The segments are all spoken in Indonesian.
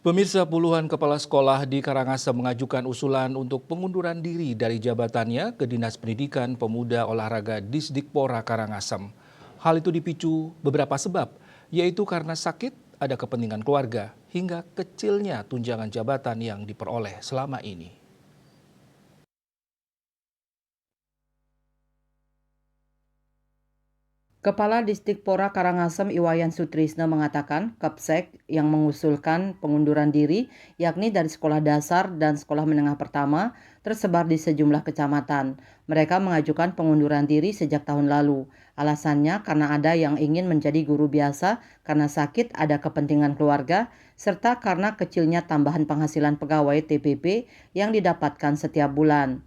Pemirsa, puluhan kepala sekolah di Karangasem mengajukan usulan untuk pengunduran diri dari jabatannya ke Dinas Pendidikan Pemuda Olahraga Disdikpora Karangasem. Hal itu dipicu beberapa sebab, yaitu karena sakit, ada kepentingan keluarga, hingga kecilnya tunjangan jabatan yang diperoleh selama ini. Kepala Disdikpora Karangasem Iwayan Sutrisno mengatakan Kepsek yang mengusulkan pengunduran diri yakni dari sekolah dasar dan sekolah menengah pertama tersebar di sejumlah kecamatan. Mereka mengajukan pengunduran diri sejak tahun lalu. Alasannya karena ada yang ingin menjadi guru biasa karena sakit, ada kepentingan keluarga, serta karena kecilnya tambahan penghasilan pegawai TPP yang didapatkan setiap bulan.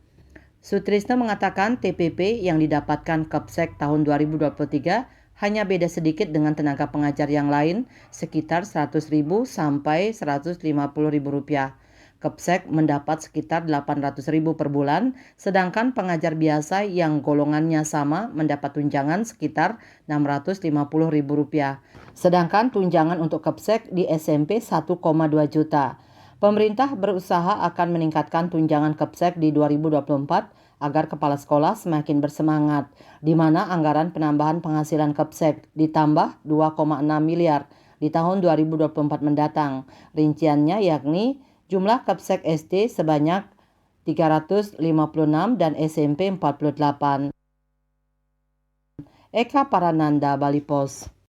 Sutrisno mengatakan TPP yang didapatkan Kepsek tahun 2023 hanya beda sedikit dengan tenaga pengajar yang lain, sekitar Rp100.000 sampai Rp150.000. Kepsek mendapat sekitar Rp800.000 per bulan, sedangkan pengajar biasa yang golongannya sama mendapat tunjangan sekitar Rp650.000. Sedangkan tunjangan untuk Kepsek di SMP 1,2 juta. Pemerintah berusaha akan meningkatkan tunjangan Kepsek di 2024 agar kepala sekolah semakin bersemangat, di mana anggaran penambahan penghasilan Kepsek ditambah 2,6 miliar di tahun 2024 mendatang. Rinciannya yakni jumlah Kepsek SD sebanyak 356 dan SMP 48. Eka Parananda, Bali Pos.